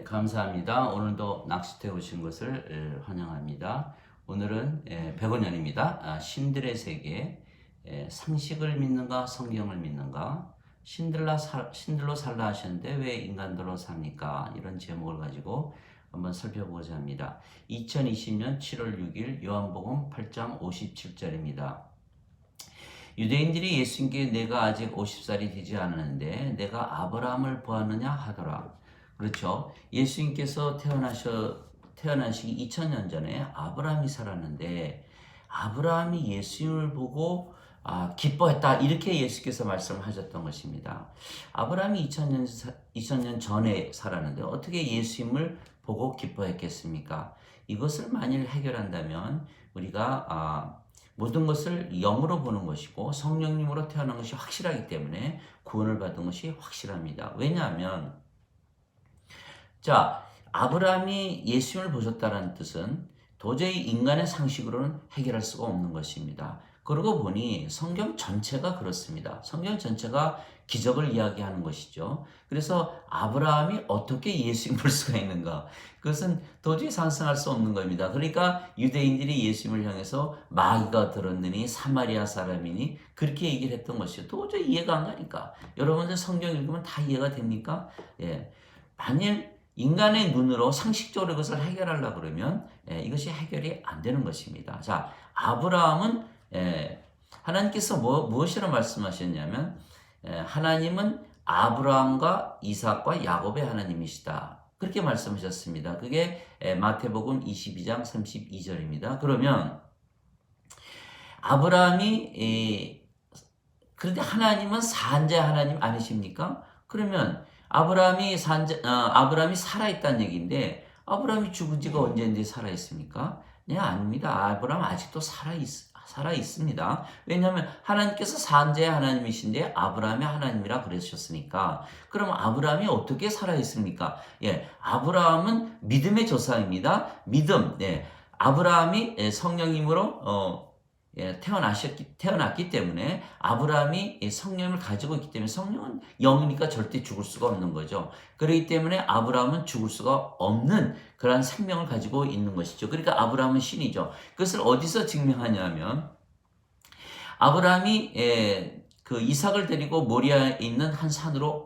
감사합니다. 오늘도 낚시터에 오신 것을 환영합니다. 오늘은 105년입니다. 신들의 세계, 상식을 믿는가 성경을 믿는가, 신들로 살라 하셨는데 왜 인간들로 삽니까? 이런 제목을 가지고 한번 살펴보고자 합니다. 2020년 7월 6일 요한복음 8장 57절입니다. 유대인들이 예수님께 내가 아직 50살이 되지 않았는데 내가 아브라함을 보았느냐 하더라. 그렇죠. 예수님께서 태어나시기 2000년 전에 아브라함이 살았는데 아브라함이 예수님을 보고 기뻐했다. 이렇게 예수께서 말씀하셨던 것입니다. 아브라함이 2000년 전에 살았는데 어떻게 예수님을 보고 기뻐했겠습니까? 이것을 만일 해결한다면 우리가 모든 것을 영으로 보는 것이고 성령님으로 태어난 것이 확실하기 때문에 구원을 받은 것이 확실합니다. 왜냐하면 아브라함이 예수님을 보셨다는 뜻은 도저히 인간의 상식으로는 해결할 수가 없는 것입니다. 그러고 보니 성경 전체가 그렇습니다. 성경 전체가 기적을 이야기하는 것이죠. 그래서 아브라함이 어떻게 예수님을 볼 수가 있는가? 그것은 도저히 상상할 수 없는 겁니다. 그러니까 유대인들이 예수님을 향해서 마귀가 들었느니 사마리아 사람이니 그렇게 얘기를 했던 것이죠. 도저히 이해가 안 가니까. 여러분들 성경 읽으면 다 이해가 됩니까? 예. 만일 인간의 눈으로 상식적으로 이것을 해결하려고 그러면 이것이 해결이 안 되는 것입니다. 자, 아브라함은 하나님께서 무엇이라 말씀하셨냐면 하나님은 아브라함과 이삭과 야곱의 하나님이시다. 그렇게 말씀하셨습니다. 그게 마태복음 22장 32절입니다. 그러면 아브라함이 그런데 하나님은 산자 하나님 아니십니까? 그러면 아브라함이 살아있다는 얘기인데 아브라함이 죽은 지가 언제인데 살아있습니까? 네, 아닙니다. 아브라함 아직도 살아있습니다. 왜냐하면 하나님께서 산자의 하나님이신데 아브라함의 하나님이라 그러셨으니까. 그럼 아브라함이 어떻게 살아있습니까? 예, 아브라함은 믿음의 조상입니다. 믿음. 예, 아브라함이 성령님으로 태어났기 때문에 아브라함이 성령을 가지고 있기 때문에 성령은 영이니까 절대 죽을 수가 없는 거죠. 그렇기 때문에 아브라함은 죽을 수가 없는 그러한 생명을 가지고 있는 것이죠. 그러니까 아브라함은 신이죠. 그것을 어디서 증명하냐면 아브라함이 그 이삭을 데리고 모리아에 있는 한 산으로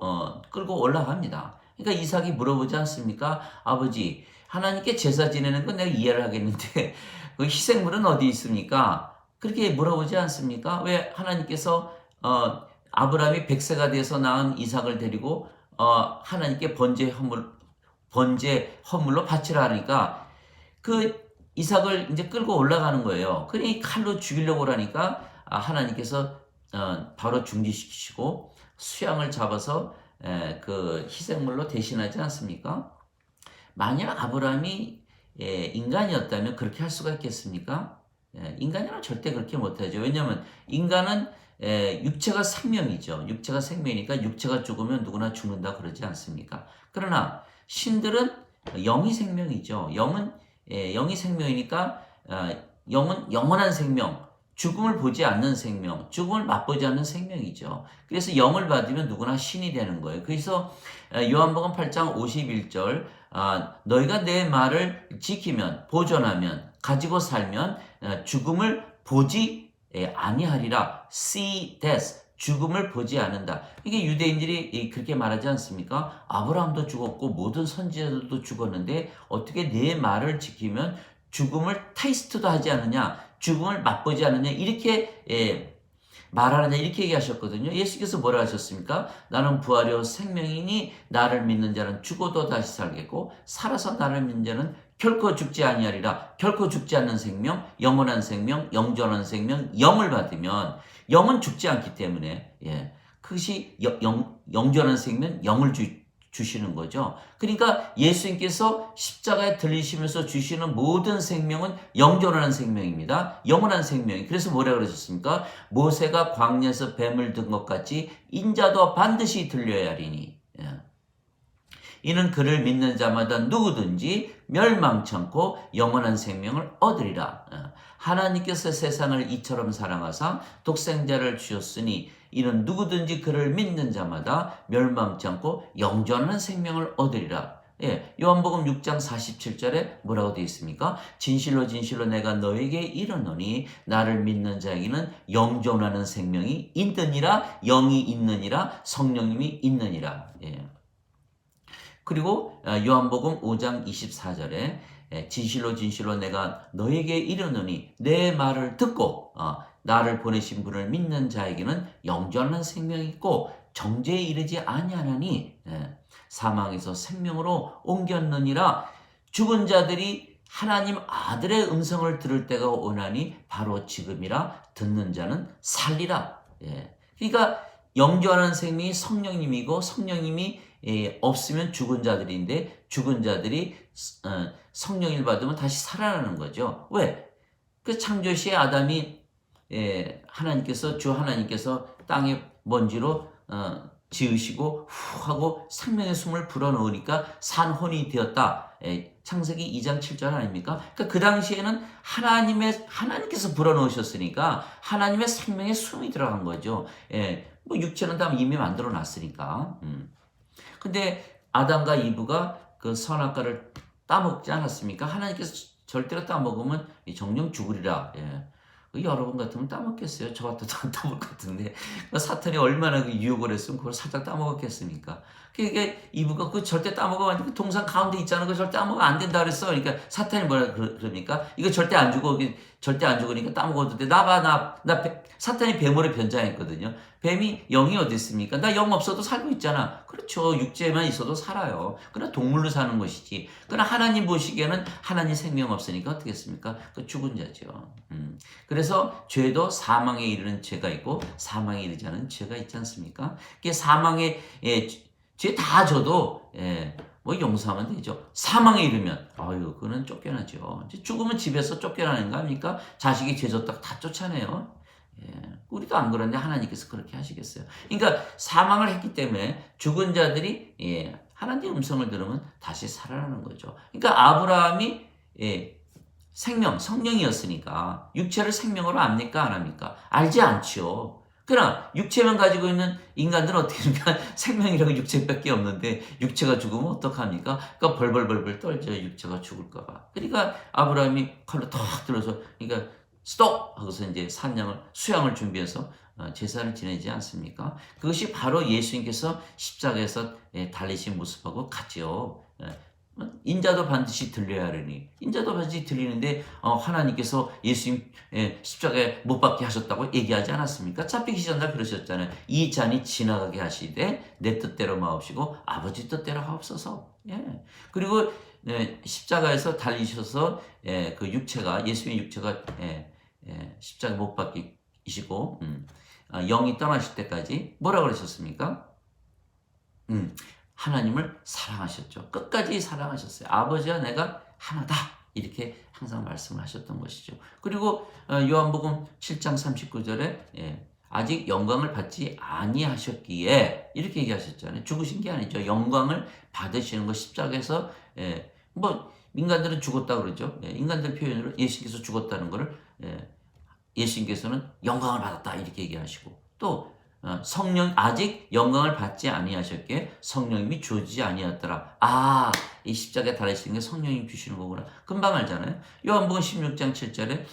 끌고 올라갑니다. 그러니까 이삭이 물어보지 않습니까? 아버지, 하나님께 제사 지내는 건 내가 이해를 하겠는데 그 희생물은 어디 있습니까? 그렇게 물어보지 않습니까? 왜 하나님께서 아브라함이 100세가 돼서 낳은 이삭을 데리고 하나님께 번제 헌물로 바치라 하니까 그 이삭을 이제 끌고 올라가는 거예요. 그러니 칼로 죽이려고 하니까 하나님께서 바로 중지시키시고 수양을 잡아서 그 희생물로 대신하지 않습니까? 만약 아브라함이 인간이었다면 그렇게 할 수가 있겠습니까? 인간이라면 절대 그렇게 못하죠. 왜냐하면 인간은 육체가 생명이죠. 육체가 생명이니까 육체가 죽으면 누구나 죽는다 그러지 않습니까? 그러나 신들은 영이 생명이죠. 영이 생명이니까 영은 영원한 생명, 죽음을 보지 않는 생명, 죽음을 맛보지 않는 생명이죠. 그래서 영을 받으면 누구나 신이 되는 거예요. 그래서 요한복음 8장 51절 너희가 내 말을 지키면 보존하면 가지고 살면 죽음을 보지 아니하리라. See death. 죽음을 보지 않는다. 이게 유대인들이 그렇게 말하지 않습니까? 아브라함도 죽었고 모든 선지자들도 죽었는데 어떻게 내 말을 지키면 죽음을 테이스트도 하지 않느냐, 죽음을 맛보지 않느냐 이렇게 말하느냐 이렇게 얘기하셨거든요. 예수께서 뭐라 하셨습니까? 나는 부활이요 생명이니 나를 믿는 자는 죽어도 다시 살겠고 살아서 나를 믿는 자는 결코 죽지 아니하리라. 결코 죽지 않는 생명, 영원한 생명, 영존한 생명, 영을 받으면 영은 죽지 않기 때문에 그것이 영존한 생명, 영을 주시는 거죠. 그러니까 예수님께서 십자가에 들리시면서 주시는 모든 생명은 영존하는 생명입니다. 영원한 생명이. 그래서 뭐라 그러셨습니까? 모세가 광야에서 뱀을 든 것 같이 인자도 반드시 들려야 하리니. 이는 그를 믿는 자마다 누구든지 멸망치 않고 영원한 생명을 얻으리라. 하나님께서 세상을 이처럼 사랑하사 독생자를 주셨으니 이는 누구든지 그를 믿는 자마다 멸망치 않고 영존하는 생명을 얻으리라. 예, 요한복음 6장 47절에 뭐라고 되어 있습니까? 진실로 진실로 내가 너에게 이르노니 나를 믿는 자에게는 영존하는 생명이 있느니라, 영이 있느니라, 성령님이 있느니라. 예. 그리고 요한복음 5장 24절에 진실로 진실로 내가 너에게 이르노니 내 말을 듣고 나를 보내신 분을 믿는 자에게는 영존하는 생명이 있고 정죄에 이르지 아니하나니 사망에서 생명으로 옮겼느니라. 죽은 자들이 하나님 아들의 음성을 들을 때가 오나니 바로 지금이라. 듣는 자는 살리라. 예. 그러니까 영존하는 생명이 성령님이고 성령님이 없으면 죽은 자들인데 죽은 자들이 성령을 받으면 다시 살아나는 거죠. 왜? 그 창조시에 아담이 주 하나님께서 땅에 먼지로 지으시고 후 하고 생명의 숨을 불어넣으니까 산혼이 되었다. 창세기 2장 7절 아닙니까? 그러니까 그 당시에는 하나님께서 불어넣으셨으니까 하나님의 생명의 숨이 들어간 거죠. 뭐 육체는 다 이미 만들어 놨으니까. 근데 아담과 이브가 그 선악과를 따먹지 않았습니까? 하나님께서 절대로 따먹으면 정령 죽으리라. 여러분 같으면 따먹겠어요? 저 같아도 안 따먹을 것 같은데 사탄이 얼마나 유혹을 했으면 그걸 살짝 따먹었겠습니까? 그러니까 이브가 그거 절대 따먹으면 안 돼. 그 동상 가운데 있잖아. 그거 절대 따먹으면 안 된다 그랬어. 그러니까 사탄이 뭐라 그럽니까? 이거 절대 안 죽어. 절대 안 죽으니까 따먹어도 돼. 사탄이 뱀으로 변장했거든요. 뱀이 영이 어디 있습니까? 나 영 없어도 살고 있잖아. 그렇죠. 육체만 있어도 살아요. 그러나 동물로 사는 것이지. 그러나 하나님 보시기에는 하나님 생명 없으니까 어떻게 했습니까? 그 죽은 자죠. 그래서 죄도 사망에 이르는 죄가 있고 사망에 이르지 않은 죄가 있지 않습니까? 그게 사망에 죄 다 져도 뭐 용서하면 되죠. 사망에 이르면 그거는 쫓겨나죠. 죽으면 집에서 쫓겨나는 거 아닙니까? 자식이 죄 졌다가 다 쫓아내요. 우리도 안 그런데 하나님께서 그렇게 하시겠어요. 그러니까 사망을 했기 때문에 죽은 자들이 하나님의 음성을 들으면 다시 살아나는 거죠. 그러니까 아브라함이 성령이었으니까 육체를 생명으로 압니까? 안 합니까? 알지 않죠. 그러나 육체만 가지고 있는 인간들은 어떻게 합니까? 생명이라고 육체밖에 없는데 육체가 죽으면 어떡합니까? 그러니까 벌벌벌벌 떨죠. 육체가 죽을까 봐. 그러니까 아브라함이 칼로 탁 들어서 그러니까 스톱! 하고서 이제 수양을 준비해서 제사를 지내지 않습니까? 그것이 바로 예수님께서 십자가에서 달리신 모습하고 같죠. 인자도 반드시 들려야 하려니. 인자도 반드시 들리는데 하나님께서 예수님 십자가에 못 박게 하셨다고 얘기하지 않았습니까? 잡히기 전에 그러셨잖아요. 이 잔이 지나가게 하시되 내 뜻대로 마옵시고 아버지 뜻대로 하옵소서. 그리고 십자가에서 달리셔서 그 육체가 예수님의 육체가 십자가 못 박히시고 영이 떠나실 때까지 뭐라 그러셨습니까? 하나님을 사랑하셨죠. 끝까지 사랑하셨어요. 아버지와 내가 하나다. 이렇게 항상 말씀을 하셨던 것이죠. 그리고 요한복음 7장 39절에 아직 영광을 받지 아니하셨기에 이렇게 얘기하셨잖아요. 죽으신 게 아니죠. 영광을 받으시는 것 십자가에서 뭐 인간들은 죽었다 그러죠. 인간들 표현으로 예수님께서 죽었다는 것을 예수님께서는 영광을 받았다 이렇게 얘기하시고 또 성령 아직 영광을 받지 아니하셨기에 성령님이 주어지지 아니하였더라. 이 십자가에 달리시는 게 성령님 주시는 거구나. 금방 알잖아요. 요한복음 16장 7절에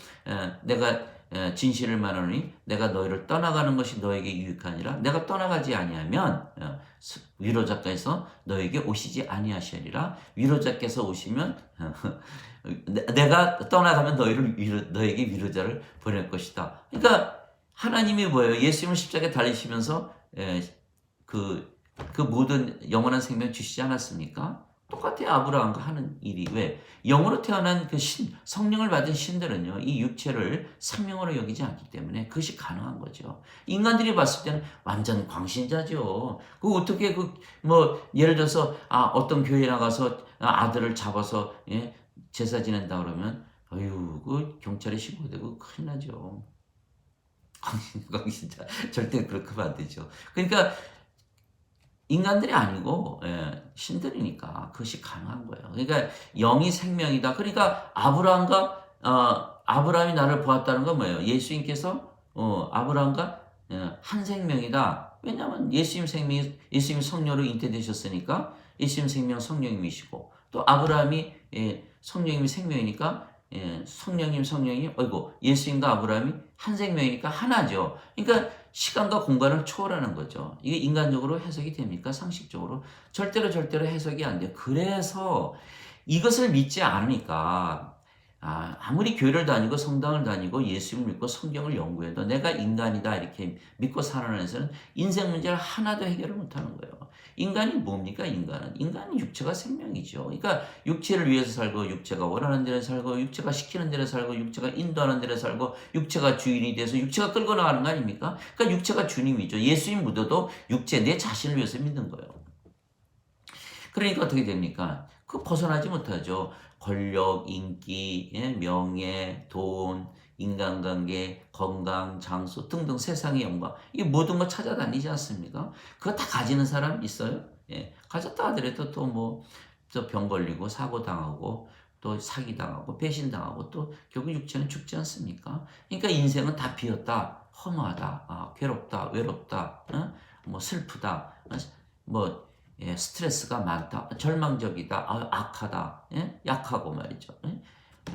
내가 진실을 말하노니 내가 너희를 떠나가는 것이 너에게 유익하니라. 내가 떠나가지 아니하면 위로자께서 너에게 오시지 아니하시리라. 위로자께서 오시면 내가 떠나가면 너에게 위로자를 보낼 것이다. 그러니까 하나님이 뭐예요? 예수님을 십자가에 달리시면서 그 모든 영원한 생명 주시지 않았습니까? 똑같아요. 아브라함과 하는 일이. 왜? 영으로 태어난 그 성령을 받은 신들은요, 이 육체를 생명으로 여기지 않기 때문에 그것이 가능한 거죠. 인간들이 봤을 때는 완전 광신자죠. 어떻게 예를 들어서, 어떤 교회에 나가서 아들을 잡아서, 제사 지낸다 그러면, 경찰에 신고되고 큰일 나죠. 광신자. 절대 그렇게 하면 안 되죠. 그러니까, 인간들이 아니고 신들이니까 그것이 가능한 거예요. 그러니까 영이 생명이다. 그러니까 아브라함이 나를 보았다는 건 뭐예요? 예수님께서 아브라함과 한 생명이다. 왜냐하면 예수님 성령으로 잉태되셨으니까 예수님 생명 성령님이시고 또 아브라함이 성령님이 생명이니까 성령님 어이고 예수님과 아브라함이 한 생명이니까 하나죠. 그러니까 시간과 공간을 초월하는 거죠. 이게 인간적으로 해석이 됩니까? 상식적으로 절대로 해석이 안 돼요. 그래서 이것을 믿지 않으니까 아무리 교회를 다니고 성당을 다니고 예수님을 믿고 성경을 연구해도 내가 인간이다 이렇게 믿고 살아가는 데서는 인생 문제를 하나도 해결을 못하는 거예요. 인간이 뭡니까? 인간은 육체가 생명이죠. 그러니까 육체를 위해서 살고 육체가 원하는 대로 살고 육체가 시키는 대로 살고 육체가 인도하는 대로 살고 육체가 주인이 돼서 육체가 끌고 나가는 거 아닙니까? 그러니까 육체가 주님이죠. 예수님 믿어도 육체 내 자신을 위해서 믿는 거예요. 그러니까 어떻게 됩니까? 그 벗어나지 못하죠. 권력, 인기, 명예, 돈, 인간관계, 건강, 장소 등등 세상의 영광 이 모든 거 찾아다니지 않습니까? 그거 다 가지는 사람 있어요? 가졌다 하더라도 또 뭐 병 걸리고 사고 당하고 또 사기 당하고 배신 당하고 또 결국 육체는 죽지 않습니까? 그러니까 인생은 다 비었다, 허무하다, 괴롭다, 외롭다, 뭐 슬프다, 스트레스가 많다, 절망적이다, 악하다, 약하고 말이죠.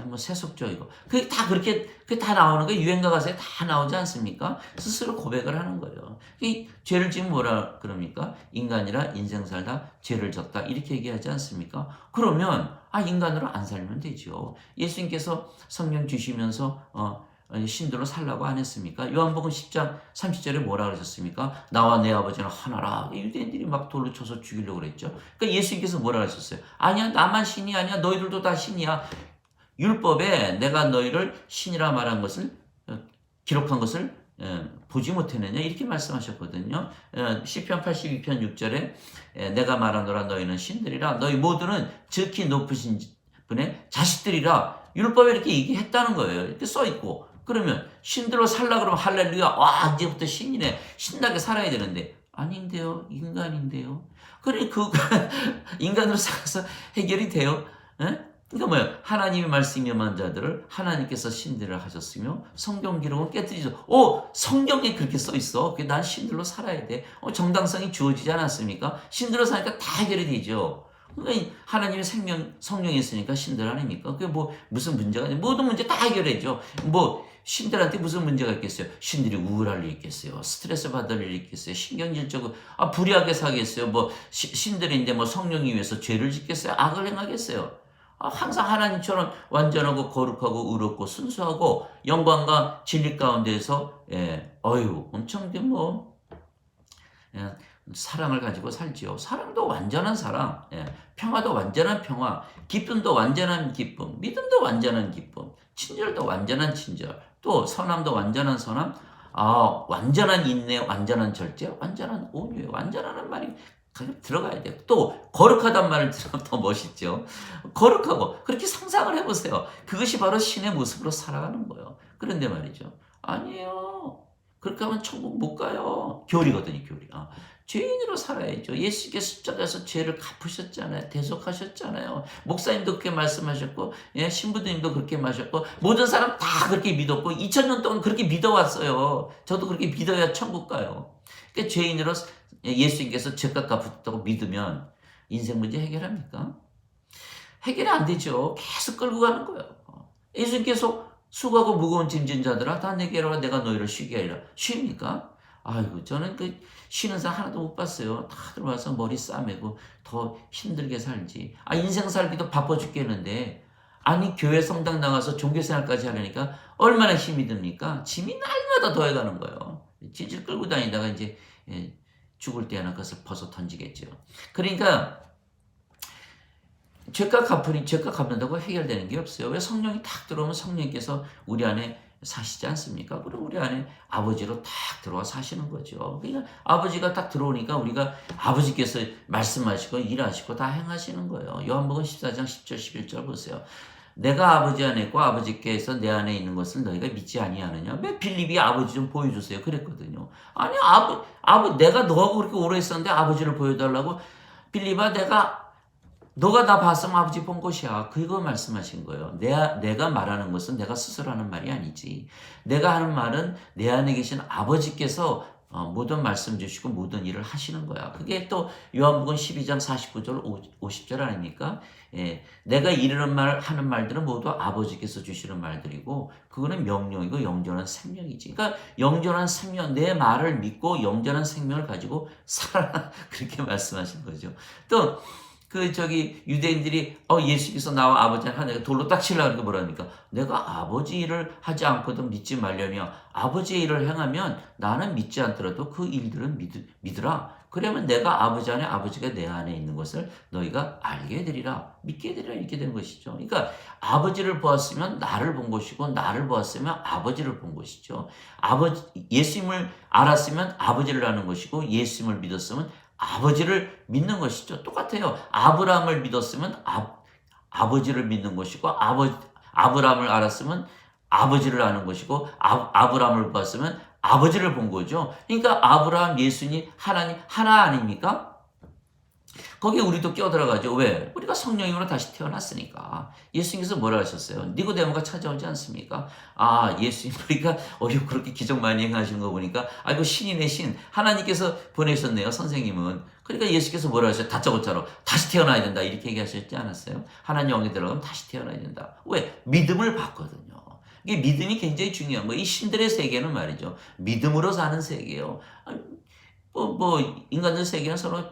뭐 세속적이고 그게 다 그렇게 다 나오는 거 유행가 가사에 다 나오지 않습니까? 스스로 고백을 하는 거예요. 이 죄를 지금 뭐라 그럽니까? 인간이라 인생 살다 죄를 졌다 이렇게 얘기하지 않습니까? 그러면 인간으로 안 살면 되죠. 예수님께서 성령 주시면서 신들로 살라고 안 했습니까? 요한복음 10장 30절에 뭐라 그러셨습니까? 나와 내 아버지는 하나라. 유대인들이 막 돌로 쳐서 죽이려고 그랬죠. 그러니까 예수님께서 뭐라 하셨어요? 아니야, 나만 신이 아니야. 너희들도 다 신이야. 율법에 내가 너희를 신이라 말한 것을 기록한 것을 보지 못했느냐 이렇게 말씀하셨거든요. 시편 82편 6절에 내가 말하노라 너희는 신들이라 너희 모두는 즉히 높으신 분의 자식들이라 율법에 이렇게 얘기했다는 거예요. 이렇게 써있고 그러면 신들로 살라 그러면 할렐루야 와 이제부터 신이네 신나게 살아야 되는데 아닌데요 인간인데요. 그래 그 인간으로 살아서 해결이 돼요. 그러니까 뭐예요? 하나님의 말씀이 임한 자들을 하나님께서 신들을 하셨으며 성경 기록은 깨뜨리죠. 성경에 그렇게 써 있어. 난 신들로 살아야 돼. 정당성이 주어지지 않았습니까? 신들로 사니까 다 해결이 되죠. 그러니까 하나님의 성령이 있으니까 신들 아닙니까? 그게 뭐 무슨 문제가 있냐? 모든 문제 다 해결해죠. 뭐 신들한테 무슨 문제가 있겠어요? 신들이 우울할 일 있겠어요? 스트레스 받을 일 있겠어요? 신경질적으로 불의하게 사겠어요? 뭐 신들인데 뭐 성령이 위해서 죄를 짓겠어요? 악을 행하겠어요? 항상 하나님처럼 완전하고 거룩하고 의롭고 순수하고 영광과 진리 가운데서 엄청 사랑을 가지고 살지요. 사랑도 완전한 사랑, 평화도 완전한 평화, 기쁨도 완전한 기쁨, 믿음도 완전한 기쁨, 친절도 완전한 친절, 또 선함도 완전한 선함, 완전한 인내, 완전한 절제, 완전한 온유, 완전하는 말이 들어가야 돼요. 또 거룩하단 말을 들으면 더 멋있죠. 거룩하고 그렇게 상상을 해보세요. 그것이 바로 신의 모습으로 살아가는 거예요. 그런데 말이죠. 아니에요. 그렇게 하면 천국 못 가요. 교리거든요. 교리. 죄인으로 살아야죠. 예수께서 십자가에서 죄를 갚으셨잖아요. 대속하셨잖아요. 목사님도 그렇게 말씀하셨고 신부님도 그렇게 말하셨고 모든 사람 다 그렇게 믿었고 2000년 동안 그렇게 믿어왔어요. 저도 그렇게 믿어야 천국 가요. 그러니까 죄인으로 예수님께서 죄값 갚았다고 믿으면 인생 문제 해결합니까? 해결이 안 되죠. 계속 끌고 가는 거예요. 예수님께서 수고하고 무거운 짐진 자들아 다 내게로 와 내가 너희를 쉬게 하리라. 쉽니까? 아이고 저는 쉬는 사람 하나도 못 봤어요. 다들 와서 머리 싸매고 더 힘들게 살지. 인생 살기도 바빠 죽겠는데 교회 성당 나가서 종교생활까지 하려니까 얼마나 힘이 듭니까? 짐이 날마다 더해가는 거예요. 질질 끌고 다니다가 이제 죽을 때는 그것을 벗어 던지겠죠. 그러니까 죄값 갚는다고 해결되는 게 없어요. 왜 성령이 탁 들어오면 성령께서 우리 안에 사시지 않습니까? 그럼 우리 안에 아버지로 탁 들어와 사시는 거죠. 그러니까 아버지가 딱 들어오니까 우리가 아버지께서 말씀하시고 일하시고 다 행하시는 거예요. 요한복음 14장 10절 11절 보세요. 내가 아버지 안에 있고 아버지께서 내 안에 있는 것을 너희가 믿지 아니하느냐? 왜 빌립이 아버지 좀 보여주세요 그랬거든요. 아니 내가 너하고 그렇게 오래 있었는데 아버지를 보여달라고 빌립아 너가 나 봤으면 아버지 본 것이야. 그거 말씀하신 거예요. 내가 말하는 것은 내가 스스로 하는 말이 아니지. 내가 하는 말은 내 안에 계신 아버지께서 모든 말씀 주시고 모든 일을 하시는 거야. 그게 또 요한복음 12장 49절 50절 아닙니까? 예, 내가 이르는 말 하는 말들은 모두 아버지께서 주시는 말들이고 그거는 명령이고 영전한 생명이지. 그러니까 영전한 생명, 내 말을 믿고 영전한 생명을 가지고 살아라 그렇게 말씀하신 거죠. 또 유대인들이 예수께서 나와 아버지 하나가 돌로 딱 치려고 하니까 뭐라니까 내가 아버지 일을 하지 않거든 믿지 말려니와 아버지의 일을 행하면 나는 믿지 않더라도 그 일들은 믿으라. 그러면 내가 아버지 안에 아버지가 내 안에 있는 것을 너희가 알게 되리라 믿게 되리라 이렇게 되는 것이죠. 그러니까 아버지를 보았으면 나를 본 것이고 나를 보았으면 아버지를 본 것이죠. 예수님을 알았으면 아버지를 아는 것이고 예수님을 믿었으면 아버지를 믿는 것이죠. 똑같아요. 아브라함을 믿었으면 아버지를 믿는 것이고 아브라함을 알았으면 아버지를 아는 것이고 아브라함을 봤으면 아버지를 본 거죠. 그러니까 아브라함, 예수님, 하나님 하나 아닙니까? 거기에 우리도 끼어들어가죠. 왜? 우리가 성령으로 다시 태어났으니까. 예수님께서 뭐라 하셨어요? 니고데모가 찾아오지 않습니까? 예수님, 우리가 그렇게 기적 많이 행하시는 거 보니까, 이거 신이네, 신. 하나님께서 보내셨네요, 선생님은. 그러니까 예수께서 뭐라 하셨어요? 다짜고짜로 다시 태어나야 된다. 이렇게 얘기하셨지 않았어요? 하나님 영에 들어가면 다시 태어나야 된다. 왜? 믿음을 받거든요. 이게 믿음이 굉장히 중요한 거예요. 이 신들의 세계는 말이죠. 믿음으로 사는 세계예요. 인간들 세계는 서로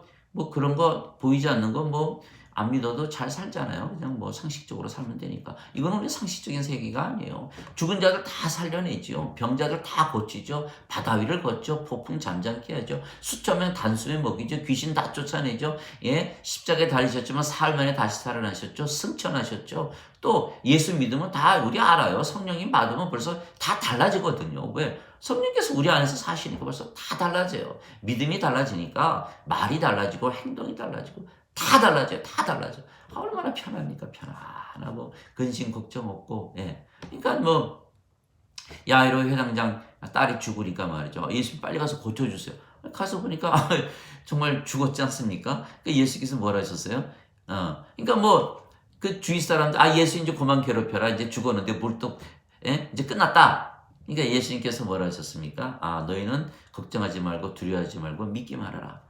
그런 거 보이지 않는 거 안 믿어도 잘 살잖아요. 그냥 상식적으로 살면 되니까. 이거는 우리 상식적인 세계가 아니에요. 죽은 자들 다 살려내죠. 병자들 다 고치죠. 바다 위를 걷죠. 폭풍 잠잠케 하죠. 수초면 단숨에 먹이죠. 귀신 다 쫓아내죠. 예, 십자가에 달리셨지만 사흘 만에 다시 살아나셨죠. 승천하셨죠. 또 예수 믿으면 다 우리 알아요. 성령님 받으면 벌써 다 달라지거든요. 왜? 성령께서 우리 안에서 사시니까 벌써 다 달라져요. 믿음이 달라지니까 말이 달라지고 행동이 달라지고 다 달라져요. 다 달라져. 얼마나 편합니까? 편안하고 근심 걱정 없고. 예. 그러니까 야이로 회장장 딸이 죽으니까 말이죠. 예수님 빨리 가서 고쳐주세요. 가서 보니까 정말 죽었지 않습니까? 그러니까 예수께서 뭐라 하셨어요? 그러니까 그 주위 사람들 예수 이제 그만 괴롭혀라. 이제 죽었는데 이제 끝났다. 그러니까 예수님께서 뭐라 하셨습니까? 너희는 걱정하지 말고 두려워하지 말고 믿기만 하라.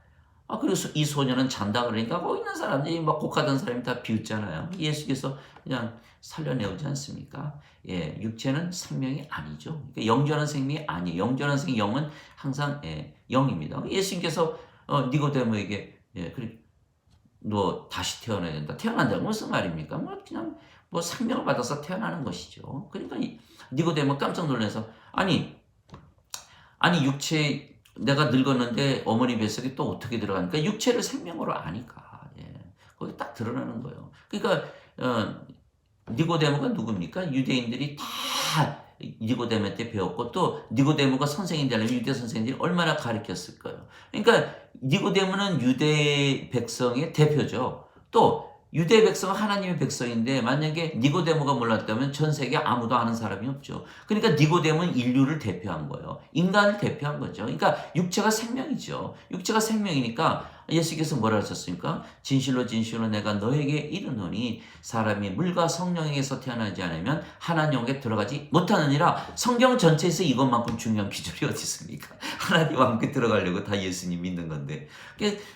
그리고 이 소녀는 잔다 그러니까 거기 있는 사람들이 곡하던 사람이 다 비웃잖아요. 예수께서 그냥 살려내오지 않습니까? 예, 육체는 생명이 아니죠. 그러니까 영전한 생명이 아니에요. 영전한 영은 항상 영입니다. 예수님께서 니고데모에게 너 다시 태어나야 된다. 태어난다는 무슨 말입니까? 그냥 생명을 받아서 태어나는 것이죠. 그러니까 니고데모 깜짝 놀라서 아니 육체 내가 늙었는데 어머니 뱃속에 또 어떻게 들어가니까 육체를 생명으로 아니까 거기 딱 드러나는 거예요. 그러니까 니고데모가 누굽니까? 유대인들이 다 니고데모 때 배웠고 또 니고데모가 선생이 되려면 유대 선생들이 얼마나 가르쳤을까요? 그러니까 니고데모는 유대 백성의 대표죠. 또 유대 백성은 하나님의 백성인데 만약에 니고데모가 몰랐다면 전 세계에 아무도 아는 사람이 없죠. 그러니까 니고데모는 인류를 대표한 거예요. 인간을 대표한 거죠. 그러니까 육체가 생명이죠. 육체가 생명이니까 예수께서 뭐라 하셨습니까? 진실로 진실로 내가 너에게 이르노니 사람이 물과 성령에게서 태어나지 않으면 하나님 영에 들어가지 못하느니라. 성경 전체에서 이것만큼 중요한 기절이 어디 있습니까? 하나님 함께 들어가려고 다 예수님 믿는 건데.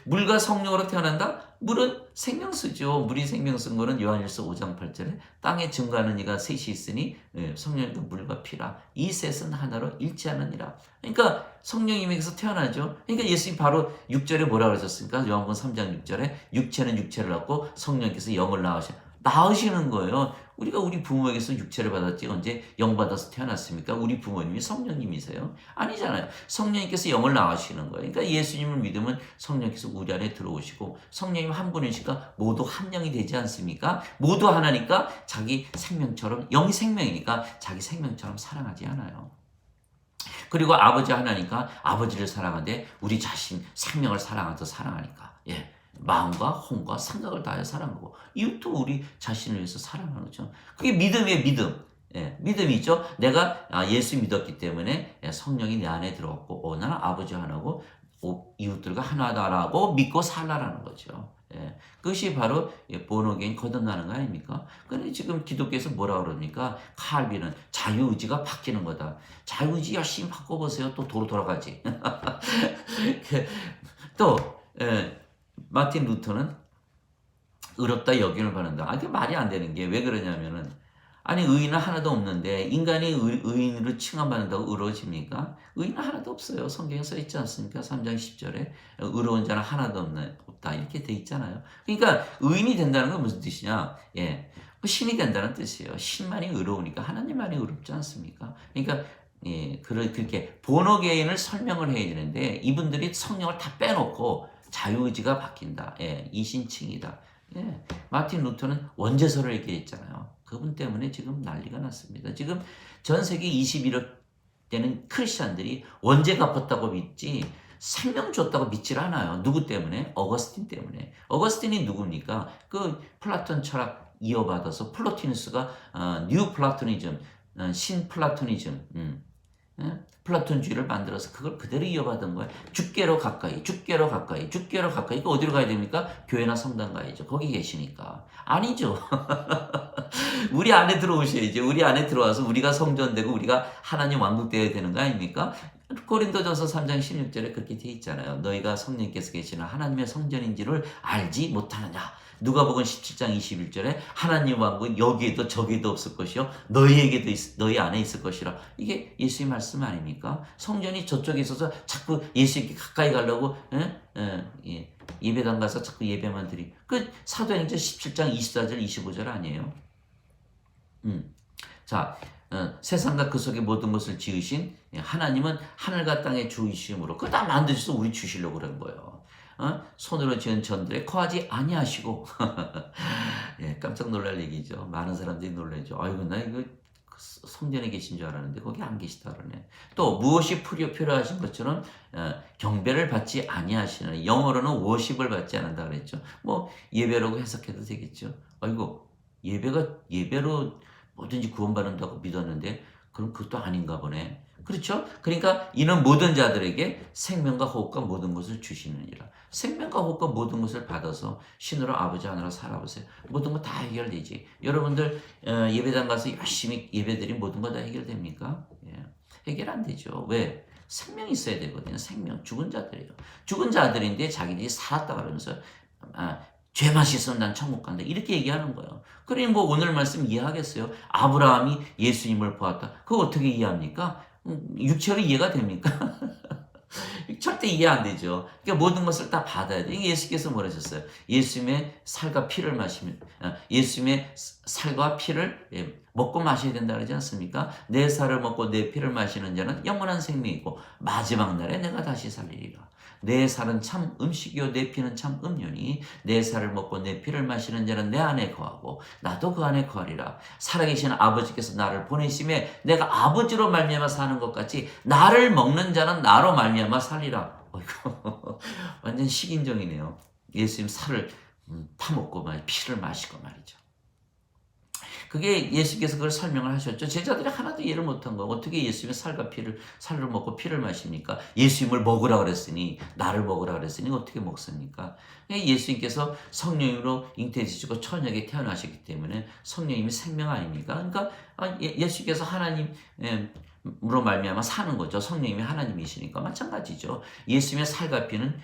물과 성령으로 태어난다? 물은 생명수죠. 물이 생명수인 거는 요한일서 5장 8절에 땅에 증거하는 이가 셋이 있으니 성령도 물과 피라. 이 셋은 하나로 일치하느니라. 그러니까 성령님에게서 태어나죠. 그러니까 예수님 바로 6절에 뭐라 그러셨습니까? 요한복음 3장 6절에 육체는 육체를 낳고 성령께서 영을 낳으시는 거예요. 우리가 우리 부모에게서 육체를 받았지 언제 영 받아서 태어났습니까? 우리 부모님이 성령님이세요? 아니잖아요. 성령님께서 영을 낳으시는 거예요. 그러니까 예수님을 믿으면 성령께서 우리 안에 들어오시고 성령님 한 분이시니까 모두 한 영이 되지 않습니까? 모두 하나니까 자기 생명처럼 영이 생명이니까 자기 생명처럼 사랑하지 않아요. 그리고 아버지 하나니까 아버지를 사랑하는데 우리 자신 생명을 사랑하듯 사랑하니까 마음과 혼과 생각을 다해 사랑하고 이웃도 우리 자신을 위해서 사랑하는 거죠. 그게 믿음이에요. 믿음. 믿음이 있죠. 내가 예수 믿었기 때문에 성령이 내 안에 들어갔고 나는 아버지 하나고 이웃들과 하나다라고 믿고 살라라는 거죠. 예, 그것이 바로 본어게인 거듭나는 거 아닙니까? 그런데 지금 기독교에서 뭐라 그럽니까? 칼빈은 자유의지가 바뀌는 거다. 자유의지 열심히 바꿔보세요. 또 도로 돌아가지. 또 마틴 루터는 의롭다 여김을 받는다. 아, 그게 말이 안 되는 게 왜 그러냐면은 아니 의인은 하나도 없는데 인간이 의인으로 칭함받는다고 의로워집니까? 의인은 하나도 없어요. 성경에 써 있지 않습니까? 3장 10절에 의로운 자는 하나도 없다 이렇게 돼 있잖아요. 그러니까 의인이 된다는 건 무슨 뜻이냐? 예, 신이 된다는 뜻이에요. 신만이 의로우니까 하나님만이 의롭지 않습니까? 그러니까 그렇게 본어게인을 설명을 해야 되는데 이분들이 성령을 다 빼놓고 자유의지가 바뀐다. 예, 이신칭이다. 예, 마틴 루터는 원죄서를 얘기했잖아요. 그분 때문에 지금 난리가 났습니다. 지금 전 세계 21억 되는 크리스찬들이 원죄 갚았다고 믿지 생명 줬다고 믿질 않아요. 누구 때문에? 어거스틴 때문에. 어거스틴이 누굽니까? 그 플라톤 철학 이어받아서 플로티누스가 뉴 플라토니즘, 신 플라토니즘, 플라톤주의를 만들어서 그걸 그대로 이어받은 거예요. 죽게로 가까이, 죽게로 가까이, 죽게로 가까이. 그 어디로 가야 됩니까? 교회나 성당 가야죠. 거기 계시니까. 아니죠. 우리 안에 들어오셔야죠. 우리 안에 들어와서 우리가 성전되고 우리가 하나님 왕국되어야 되는 거 아닙니까? 고린도전서 3장 16절에 그렇게 되어 있잖아요. 너희가 성령께서 계시는 하나님의 성전인지를 알지 못하느냐. 누가복음 17장 21절에 하나님 왕국 여기에도 저기에도 없을 것이요 너희에게도 너희 안에 있을 것이라. 이게 예수의 말씀 아닙니까? 성전이 저쪽에 있어서 자꾸 예수님께 가까이 가려고 예배당 가서 자꾸 예배만 드리. 그 사도행전 17장 24절 25절 아니에요? 자, 세상과 그 속의 모든 것을 지으신 하나님은 하늘과 땅의 주이심으로 그거 다 만드셔서 우리 주시려고 그런 거예요. 손으로 지은 전들에 거하지 아니하시고 예, 깜짝 놀랄 얘기죠. 많은 사람들이 놀라죠. 아이고 나 이거 성전에 계신 줄 알았는데 거기 안 계시다 그러네. 또 무엇이 필요하신 것처럼 경배를 받지 아니하시는, 영어로는 워십을 받지 않는다 그랬죠. 뭐 예배라고 해석해도 되겠죠. 아이고 예배로 뭐든지 구원받는다고 믿었는데 그럼 그것도 아닌가 보네. 그렇죠? 그러니까 이는 모든 자들에게 생명과 호흡과 모든 것을 주시느니라. 생명과 호흡과 모든 것을 받아서 신으로 아버지 하나로 살아보세요. 모든 거 다 해결되지. 여러분들 예배당 가서 열심히 예배드린 모든 거 다 해결됩니까? 예. 해결 안 되죠. 왜? 생명이 있어야 되거든요. 생명. 죽은 자들이에요. 죽은 자들인데 자기들이 살았다 그러면서 죄만 씻으면 난 천국 간다. 이렇게 얘기하는 거예요. 그러니 뭐 오늘 말씀 이해하겠어요? 아브라함이 예수님을 보았다. 그거 어떻게 이해합니까? 육체로 이해가 됩니까? 절대 이해 안 되죠. 그러니까 모든 것을 다 받아야 돼. 예수께서 뭐라 하셨어요? 예수님의 살과 피를 마시면, 예수님의 살과 피를 먹고 마셔야 된다 그러지 않습니까? 내 살을 먹고 내 피를 마시는 자는 영원한 생명이고 마지막 날에 내가 다시 살리리라. 내 살은 참 음식이요 내 피는 참 음료니 내 살을 먹고 내 피를 마시는 자는 내 안에 거하고 나도 그 안에 거하리라. 살아계신 아버지께서 나를 보내심에 내가 아버지로 말미암아 사는 것 같이 나를 먹는 자는 나로 말미암아 살리라. 어이구, 완전 식인종이네요. 예수님 살을 파먹고 피를 마시고 말이죠. 그게 예수께서 그걸 설명을 하셨죠. 제자들이 하나도 이해를 못한 거. 어떻게 예수님의 살을 먹고 피를 마십니까? 예수님을 먹으라 그랬으니, 나를 먹으라 그랬으니 어떻게 먹습니까? 예수님께서 성령으로 잉태되시고 처녀에게 태어나셨기 때문에 성령님이 생명 아닙니까? 그러니까 예수께서 하나님 으로 말미암아 사는 거죠. 성령님이 하나님이시니까 마찬가지죠. 예수님의 살과 피는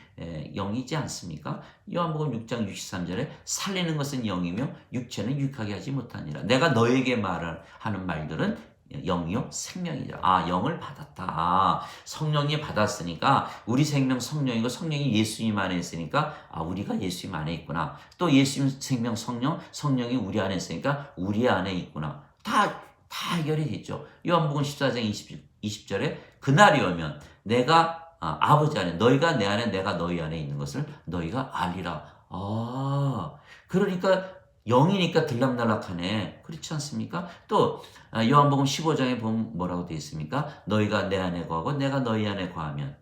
영이지 않습니까? 요한복음 6장 63절에 살리는 것은 영이며 육체는 유익하게 하지 못하니라. 내가 너에게 하는 말들은 영이요 생명이라. 영을 받았다. 성령이 받았으니까 우리 생명 성령이고 성령이 예수님 안에 있으니까 우리가 예수님 안에 있구나. 또 예수님 생명 성령이 우리 안에 있으니까 우리 안에 있구나. 다 해결이 됐죠. 요한복음 14장 20절에 그날이 오면 내가 아버지 안에 너희가 내 안에 내가 너희 안에 있는 것을 너희가 알리라. 그러니까 영이니까 들락날락하네. 그렇지 않습니까? 또 요한복음 15장에 보면 뭐라고 되어 있습니까? 너희가 내 안에 거하고 내가 너희 안에 거하면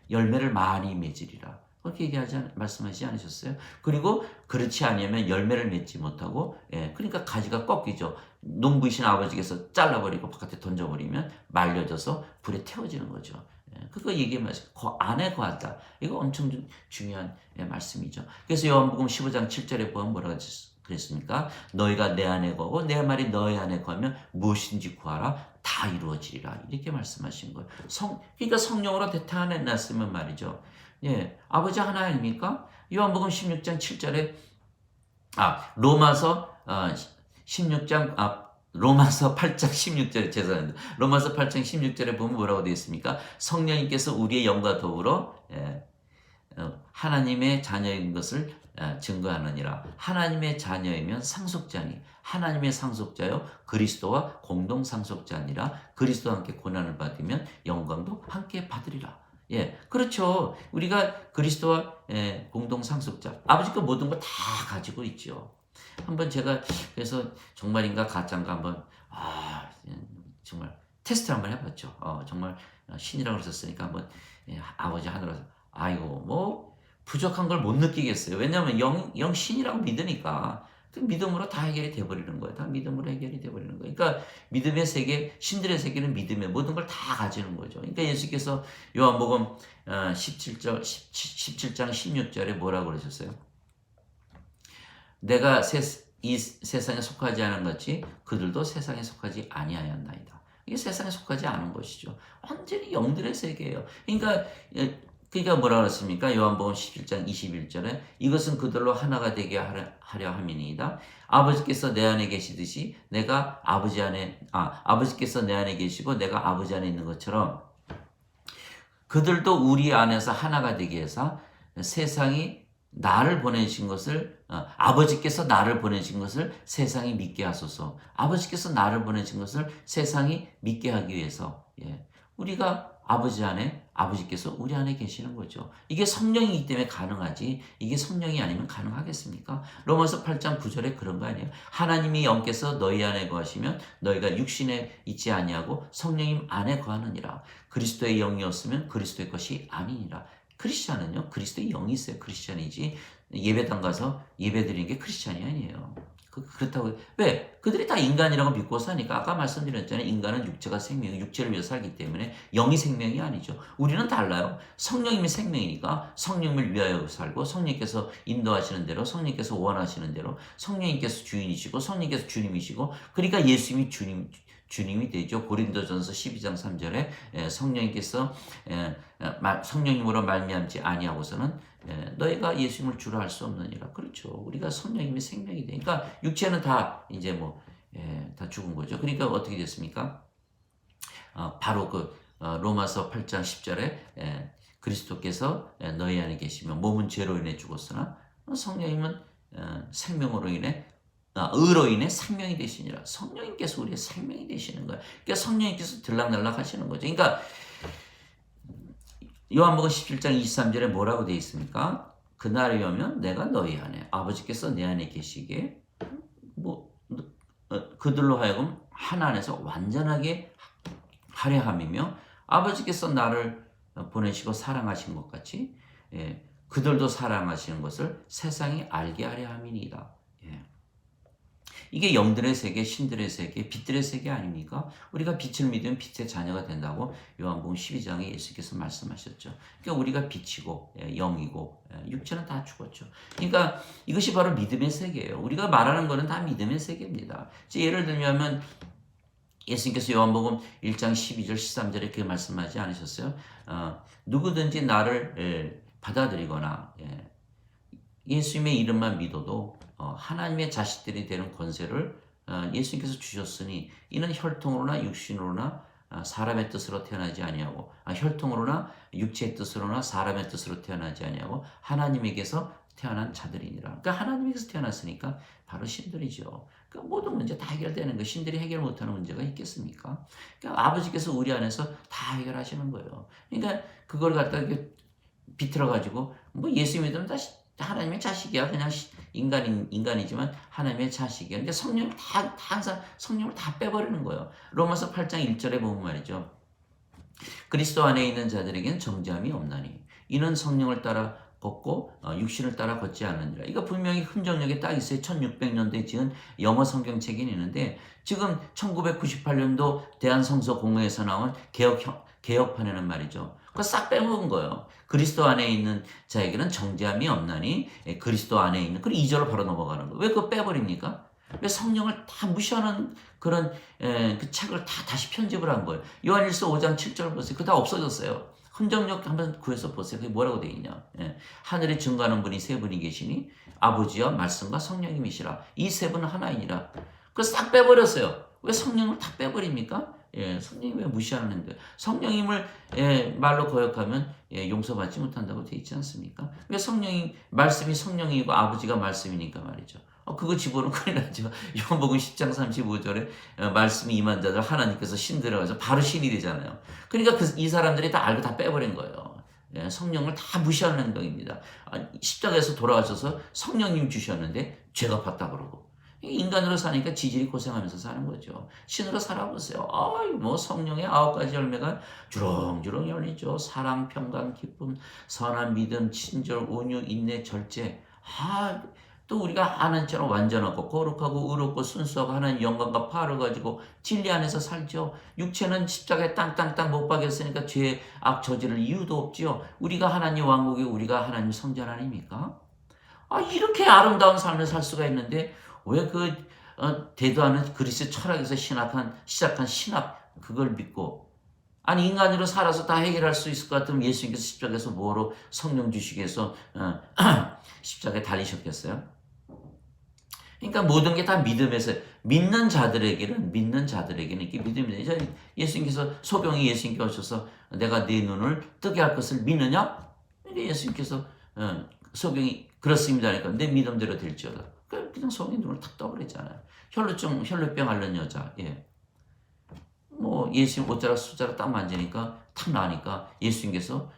열매를 많이 맺으리라. 그렇게 말씀하시지 않으셨어요? 그리고 그렇지 아니하면 열매를 맺지 못하고 그러니까 가지가 꺾이죠. 농부이신 아버지께서 잘라버리고 바깥에 던져버리면 말려져서 불에 태워지는 거죠. 그거 얘기하면서 그 안에 거한다. 이거 엄청 중요한 말씀이죠. 그래서 요한복음 15장 7절에 보면 뭐라고 그랬습니까? 너희가 내 안에 거고 내 말이 너희 안에 거하면 무엇인지 구하라 다 이루어지리라. 이렇게 말씀하신 거예요. 그러니까 성령으로 태어났으면 말이죠. 예, 아버지 하나 아닙니까? 요한복음 16장 7절에 로마서 8장 16절에 죄송합니다. 로마서 8장 16절에 보면 뭐라고 되어 있습니까? 성령님께서 우리의 영과 더불어 하나님의 자녀인 것을 증거하느니라. 하나님의 자녀이면 상속자니 하나님의 상속자요 그리스도와 공동 상속자니라. 그리스도와 함께 고난을 받으면 영광도 함께 받으리라. 예, 그렇죠. 우리가 그리스도와 공동 상속자. 아버지가 모든 거 다 가지고 있죠. 한번 제가 그래서 정말인가 가짜인가 한번 정말 테스트 한번 해봤죠. 정말 신이라고 그랬었으니까 한번 아버지 하늘에서 아이고 뭐 부족한 걸 못 느끼겠어요. 왜냐하면 영 신이라고 믿으니까 그 믿음으로 다 해결이 돼버리는 거예요. 다 믿음으로 해결이 돼버리는 거예요. 그러니까 믿음의 세계, 신들의 세계는 믿음의 모든 걸 다 가지는 거죠. 그러니까 예수께서 요한복음 17장 16절에 뭐라고 그러셨어요? 내가 이 세상에 속하지 않은 것이 그들도 세상에 속하지 아니하였나이다. 이게 세상에 속하지 않은 것이죠. 완전히 영들의 세계예요. 그러니까 뭐라 그랬습니까? 요한복음 17장 21절에 이것은 그들로 하나가 되게 하려 함이니이다. 아버지께서 내 안에 계시듯이 내가 아버지께서 내 안에 계시고 내가 아버지 안에 있는 것처럼 그들도 우리 안에서 하나가 되게 해서 세상이 나를 보내신 것을 아버지께서 나를 보내신 것을 세상이 믿게 하소서. 아버지께서 나를 보내신 것을 세상이 믿게 하기 위해서 우리가 아버지 안에 아버지께서 우리 안에 계시는 거죠. 이게 성령이기 때문에 가능하지 이게 성령이 아니면 가능하겠습니까? 로마서 8장 9절에 그런 거 아니에요. 하나님이 영께서 너희 안에 거하시면 너희가 육신에 있지 아니하고 성령님 안에 거하느니라. 그리스도의 영이었으면 그리스도의 것이 아니니라. 크리스찬은요 그리스도의 영이 있어요. 크리스찬이지 예배당 가서 예배 드리는 게 크리스찬이 아니에요. 그렇다고 왜? 그들이 다 인간이라고 믿고 사니까 아까 말씀드렸잖아요. 인간은 육체가 생명, 육체를 위해서 살기 때문에 영이 생명이 아니죠. 우리는 달라요. 성령님이 생명이니까 성령을 위하여 살고 성령님께서 인도하시는 대로 성령님께서 원하시는 대로 성령님께서 주인이시고 성령님께서 주님이시고 그러니까 예수님이 주님이 되죠. 고린도전서 12장 3절에 성령님께서 성령님으로 말미암지 아니하고서는 너희가 예수님을 주라 할 수 없느니라. 그렇죠. 우리가 성령님의 생명이 되니까 육체는 다 이제 다 죽은 거죠. 그러니까 어떻게 됐습니까? 바로 로마서 8장 10절에 그리스도께서 너희 안에 계시면 몸은 죄로 인해 죽었으나 성령님은 생명으로 인해 의로 인해 생명이 되시니라. 성령님께서 우리의 생명이 되시는 거예요. 그러니까 성령님께서 들락날락 하시는 거죠. 그러니까 요한복음 17장 23절에 뭐라고 되어 있습니까? 그날이 오면 내가 너희 안에 아버지께서 내 안에 계시게 그들로 하여금 하나 안에서 완전하게 하려 함이며 아버지께서 나를 보내시고 사랑하신 것 같이 그들도 사랑하시는 것을 세상이 알게 하려 함이니이다. 이게 영들의 세계, 신들의 세계, 빛들의 세계 아닙니까? 우리가 빛을 믿으면 빛의 자녀가 된다고 요한복음 12장에 예수께서 말씀하셨죠. 그러니까 우리가 빛이고 영이고 육체는 다 죽었죠. 그러니까 이것이 바로 믿음의 세계예요. 우리가 말하는 거는 다 믿음의 세계입니다. 예를 들면 예수님께서 요한복음 1장 12절 13절에 그 말씀하지 않으셨어요? 누구든지 나를 받아들이거나 예수님의 이름만 믿어도 하나님의 자식들이 되는 권세를 예수님께서 주셨으니 이는 혈통으로나 육신으로나 사람의 뜻으로 태어나지 아니하고 혈통으로나 육체의 뜻으로나 사람의 뜻으로 태어나지 아니하고 하나님에게서 태어난 자들이니라. 그러니까 하나님에게서 태어났으니까 바로 신들이죠. 그러니까 모든 문제 다 해결되는 거. 신들이 해결 못하는 문제가 있겠습니까? 그러니까 아버지께서 우리 안에서 다 해결하시는 거예요. 그러니까 그걸 갖다가 비틀어 가지고 예수 믿으면 다 하나님의 자식이야. 그냥 인간이지만 하나님의 자식이야. 그러니까 성령을 항상 성령을 다 빼버리는 거예요. 로마서 8장 1절에 보면 말이죠. 그리스도 안에 있는 자들에게는 정죄함이 없나니 이는 성령을 따라 걷고 육신을 따라 걷지 않느니라. 이거 분명히 흔적력에 딱 있어요. 1600년대에 지은 영어 성경책이 있는데 지금 1998년도 대한성서공회에서 나온 개혁판에는 말이죠. 그거 싹 빼먹은 거예요. 그리스도 안에 있는 자에게는 정죄함이 없나니 그리스도 안에 있는 그리고 2절로 바로 넘어가는 거예요. 왜 그거 빼버립니까? 왜 성령을 다 무시하는 그런 그 책을 다 다시 편집을 한 거예요. 요한일서 5장 7절 보세요. 그거 다 없어졌어요. 흔적력 한번 구해서 보세요. 그게 뭐라고 되어 있냐. 하늘에 증거하는 분이 세 분이 계시니 아버지와 말씀과 성령님이시라. 이 세 분은 하나이니라. 그거 싹 빼버렸어요. 왜 성령을 다 빼버립니까? 성령이 왜 무시하는 거예요? 성령님을 말로 거역하면 용서받지 못한다고 되어 있지 않습니까? 왜 말씀이 성령이고 아버지가 말씀이니까 말이죠. 그거 집어넣으면 큰일 나죠. 요한복음 10장 35절에 말씀이 임한 자들 하나님께서 신 들어가서 바로 신이 되잖아요. 그러니까 이 사람들이 다 알고 다 빼버린 거예요. 성령을 다 무시하는 행동입니다. 십자가에서 돌아가셔서 성령님 주셨는데 죄가 봤다 그러고. 인간으로 사니까 지질이 고생하면서 사는 거죠. 신으로 살아보세요. 뭐 성령의 9가지 열매가 주렁주렁 열리죠. 사랑, 평강, 기쁨, 선한 믿음, 친절, 온유, 인내, 절제. 또 우리가 하나님처럼 완전하고 거룩하고 의롭고 순수하고 하나님 영광과 파를 가지고 진리 안에서 살죠. 육체는 십자가에 땅땅땅 못 박였으니까 죄, 악 저지를 이유도 없지요. 우리가 하나님 왕국이 우리가 하나님 성전 아닙니까? 이렇게 아름다운 삶을 살 수가 있는데 왜 대도 않은 그리스 철학에서 시작한 신학 그걸 믿고 인간으로 살아서 다 해결할 수 있을 것 같으면 예수님께서 십자가에서 뭐로 성령 주시기 위해서 십자가에 달리셨겠어요? 그러니까 모든 게 다 믿음에서 믿는 자들에게는 이게 믿음이죠. 예수님께서 소병이 예수님께 오셔서 내가 네 눈을 뜨게 할 것을 믿느냐? 예수님께서 소병이 그렇습니다. 그러니까 내 믿음대로 될지어다. 그냥 소병이 눈을 탁 떠버리잖아요. 혈루병 앓는 여자. 뭐 예수님 옷자락 숫자락 딱 만지니까 탁 나니까 예수님께서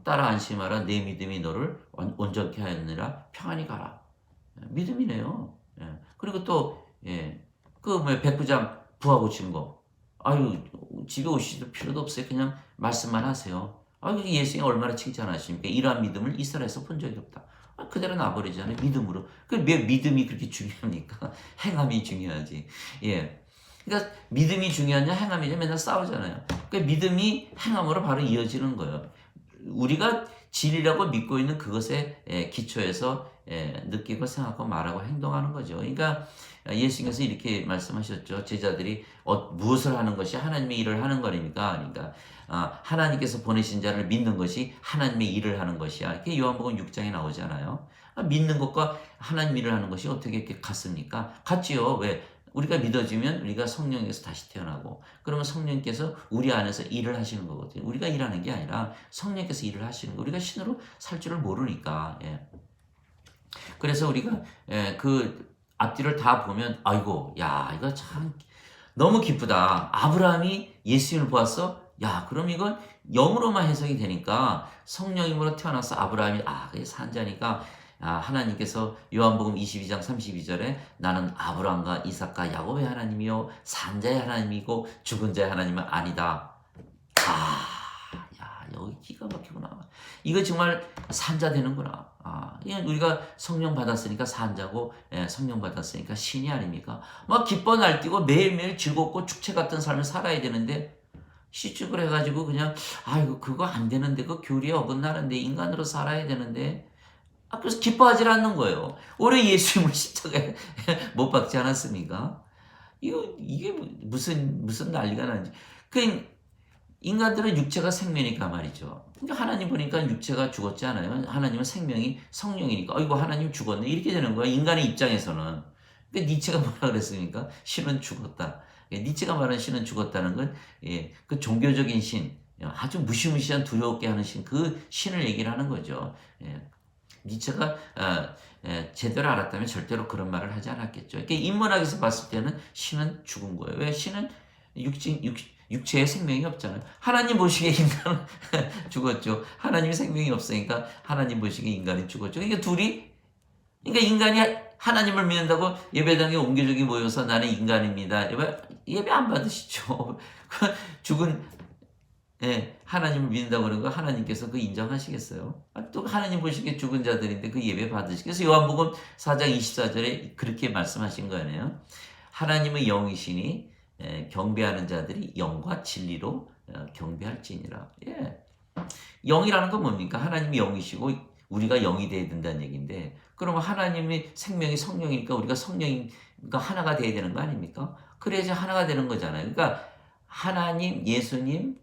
따라 안심하라 내 믿음이 너를 온전케 하였느라 평안히 가라. 믿음이네요. 그리고 또 백부장 부하 고치는 거. 집에 오시도 필요도 없어요. 그냥 말씀만 하세요. 예수님이 얼마나 칭찬하십니까? 이러한 믿음을 이스라엘에서 본 적이 없다. 그대로 놔버리잖아요. 믿음으로. 왜 믿음이 그렇게 중요합니까? 행함이 중요하지. 그러니까 믿음이 중요하냐 행함이냐 맨날 싸우잖아요. 그러니까 믿음이 행함으로 바로 이어지는 거예요. 우리가 진리라고 믿고 있는 그것에 기초해서 느끼고 생각하고 말하고 행동하는 거죠. 그러니까 예수님께서 이렇게 말씀하셨죠. 제자들이 무엇을 하는 것이 하나님의 일을 하는 거니까. 그러니까 하나님께서 보내신 자를 믿는 것이 하나님의 일을 하는 것이야. 이렇게 요한복음 6장에 나오잖아요. 믿는 것과 하나님 일을 하는 것이 어떻게 이렇게 같습니까? 같지요. 왜? 우리가 믿어지면 우리가 성령에서 다시 태어나고 그러면 성령께서 우리 안에서 일을 하시는 거거든요. 우리가 일하는 게 아니라 성령께서 일을 하시는 거. 우리가 신으로 살 줄을 모르니까. 그래서 우리가 그 앞뒤를 다 보면 이거 참 너무 기쁘다. 아브라함이 예수님을 보았어? 그럼 이건 영으로만 해석이 되니까 성령님으로 태어나서 아브라함이 그게 산자니까 하나님께서 요한복음 22장 32절에 나는 아브라함과 이삭과 야곱의 하나님이요 산자의 하나님이고 죽은 자의 하나님은 아니다. 여기 기가 막히구나. 이거 정말 산자 되는구나. 우리가 성령 받았으니까 산자고 성령 받았으니까 신이 아닙니까? 막 기뻐 날뛰고 매일매일 즐겁고 축제 같은 삶을 살아야 되는데 시축을 해가지고 그냥 그거 안 되는데 그 교리에 어긋나는데 인간으로 살아야 되는데 그래서 기뻐하지 않는 거예요. 올해 예수님을 십자가에 못 박지 않았습니까? 이게 무슨 난리가 나는지. 인간들은 육체가 생명이니까 말이죠. 그러니까 하나님 보니까 육체가 죽었지 않아요. 하나님은 생명이 성령이니까 하나님 죽었네 이렇게 되는 거야. 인간의 입장에서는. 그러니까 니체가 뭐라 그랬습니까? 신은 죽었다. 니체가 말하는 신은 죽었다는 건 그 종교적인 신, 아주 무시무시한 두려웠게 하는 신, 그 신을 얘기를 하는 거죠. 니체가 제대로 알았다면 절대로 그런 말을 하지 않았겠죠. 그러니까 인문학에서 봤을 때는 신은 죽은 거예요. 왜? 신은 육체에 생명이 없잖아요. 하나님 보시기에 인간은 죽었죠. 하나님의 생명이 없으니까 하나님 보시기에 인간이 죽었죠. 그러니까 인간이 하나님을 믿는다고 예배당에 옹기종기 모여서 나는 인간입니다. 예배 안 받으시죠. 죽은 하나님을 믿는다고 그러는 거 하나님께서 그 인정하시겠어요? 또 하나님 보시기에 죽은 자들인데 그 예배 받으시겠어요? 요한복음 4장 24절에 그렇게 말씀하신 거 아니에요? 하나님의 영이시니 경배하는 자들이 영과 진리로 경배할지니라. 영이라는 건 뭡니까? 하나님이 영이시고 우리가 영이 돼야 된다는 얘기인데, 그러면 하나님이 생명이 성령이니까 우리가 성령이니까 하나가 돼야 되는 거 아닙니까? 그래야지 하나가 되는 거잖아요. 그러니까 하나님, 예수님,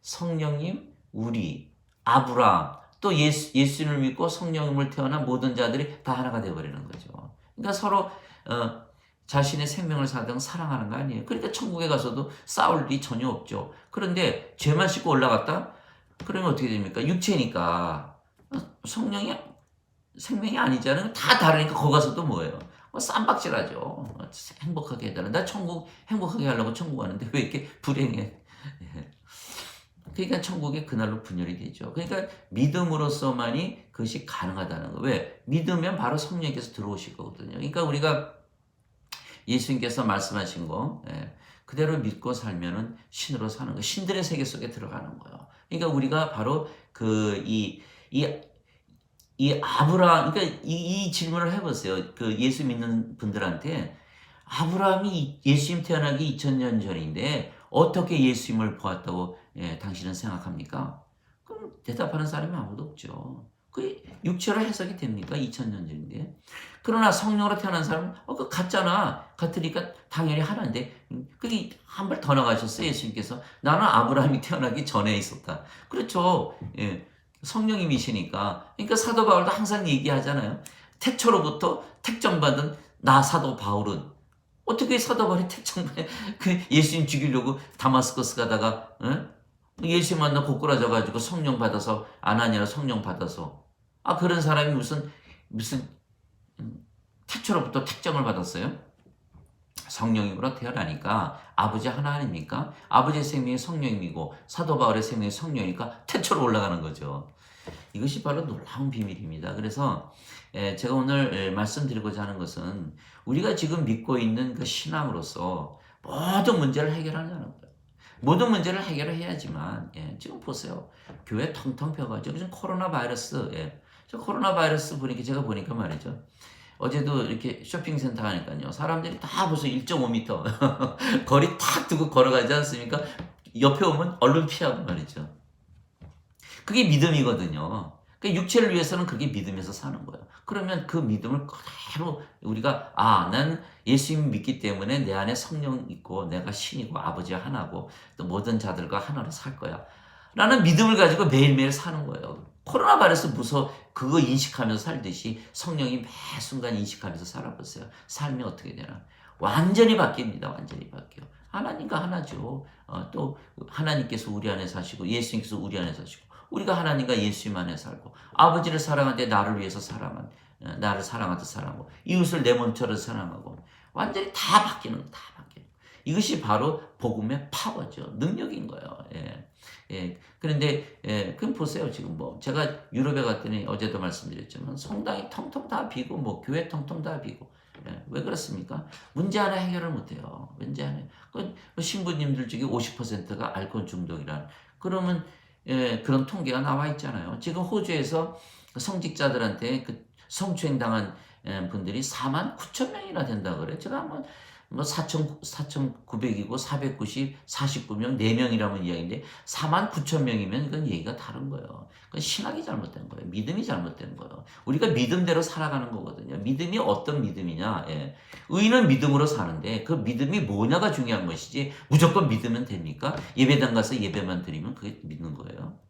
성령님, 우리, 아브라함, 또 예수님을 믿고 성령님을 태어난 모든 자들이 다 하나가 되어버리는 거죠. 그러니까 서로 자신의 생명을 사등 사랑하는 거 아니에요. 그러니까 천국에 가서도 싸울 일이 전혀 없죠. 그런데 죄만 씻고 올라갔다? 그러면 어떻게 됩니까? 육체니까 성령이 생명이 아니잖아요. 다 다르니까 거기 가서도 뭐예요? 쌈박질하죠. 행복하게 해달라. 나 천국 행복하게 하려고 천국 가는데 왜 이렇게 불행해? 그러니까 천국이 그날로 분열이 되죠. 그러니까 믿음으로서만이 그것이 가능하다는 거. 왜? 믿으면 바로 성령께서 들어오실 거거든요. 그러니까 우리가 예수님께서 말씀하신 거 그대로 믿고 살면은 신으로 사는 거, 신들의 세계 속에 들어가는 거예요. 그러니까 우리가 바로 이 아브라함, 그러니까 이 질문을 해보세요. 그 예수 믿는 분들한테 아브라함이 예수님 태어나기 2000년 전인데 어떻게 예수님을 보았다고 당신은 생각합니까? 그럼 대답하는 사람이 아무도 없죠. 그 육체로 해석이 됩니까? 2000년 전인데. 그러나 성령으로 태어난 사람은 그 같잖아. 같으니까 당연히 하나인데 그게 한 발 더 나가셨어요. 예수님께서. 나는 아브라함이 태어나기 전에 있었다. 그렇죠. 성령님이시니까. 그러니까 사도 바울도 항상 얘기하잖아요. 태초로부터 택정받은 나 사도 바울은 어떻게 사도 바울이 택정받 그 예수님 죽이려고 다마스커스 가다가 예수 만나 고꾸라져가지고 성령 받아서 아나니아로 성령 받아서 그런 사람이 무슨 태초로부터 택정을 받았어요? 성령으로 태어나니까 아버지 하나 아닙니까? 아버지의 생명이 성령이고 사도 바울의 생명이 성령이니까 태초로 올라가는 거죠. 이것이 바로 놀라운 비밀입니다. 그래서 제가 오늘 말씀드리고자 하는 것은 우리가 지금 믿고 있는 그 신앙으로서 모든 문제를 해결하는 거예요. 모든 문제를 해결해야지만 지금 보세요. 교회 텅텅 펴가지고 지금 코로나 바이러스 저 코로나 바이러스 제가 보니까 말이죠. 어제도 이렇게 쇼핑센터 가니까요. 사람들이 다 벌써 1.5m 거리 탁 두고 걸어가지 않습니까? 옆에 오면 얼른 피하고 말이죠. 그게 믿음이거든요. 그러니까 육체를 위해서는 그게 믿음에서 사는 거예요. 그러면 그 믿음을 그대로 우리가 난 예수님 믿기 때문에 내 안에 성령 있고 내가 신이고 아버지 하나고 또 모든 자들과 하나로 살 거야. 라는 믿음을 가지고 매일매일 사는 거예요. 코로나 바이러스 그거 인식하면서 살듯이 성령이 매 순간 인식하면서 살아보세요. 삶이 어떻게 되나. 완전히 바뀝니다. 완전히 바뀌어요. 하나님과 하나죠. 또 하나님께서 우리 안에 사시고 예수님께서 우리 안에 사시고 우리가 하나님과 예수님 안에 살고 아버지를 사랑하는데 나를 사랑하듯 사랑하고 이웃을 내 몸처럼 사랑하고 완전히 다 바뀌는 거, 다 바뀌는 거. 이것이 바로 복음의 파워죠. 능력인 거예요. 그런데 그럼 보세요. 지금 제가 유럽에 갔더니 어제도 말씀드렸지만 성당이 텅텅 다 비고 교회 텅텅 다 비고 왜 그렇습니까? 문제 하나 해결을 못해요. 문제 하나. 신부님들 중에 50%가 알코올 중독이란. 그러면 그런 통계가 나와 있잖아요. 지금 호주에서 성직자들한테 성추행 당한 분들이 49,000명이나 된다 그래요. 제가 한번 4,900이고 490, 49명, 4명이라면 이야기인데 49,000명이면 이건 얘기가 다른 거예요. 그건 신학이 잘못된 거예요. 믿음이 잘못된 거예요. 우리가 믿음대로 살아가는 거거든요. 믿음이 어떤 믿음이냐? 의인은 믿음으로 사는데 그 믿음이 뭐냐가 중요한 것이지 무조건 믿으면 됩니까? 예배당 가서 예배만 드리면 그게 믿는 거예요.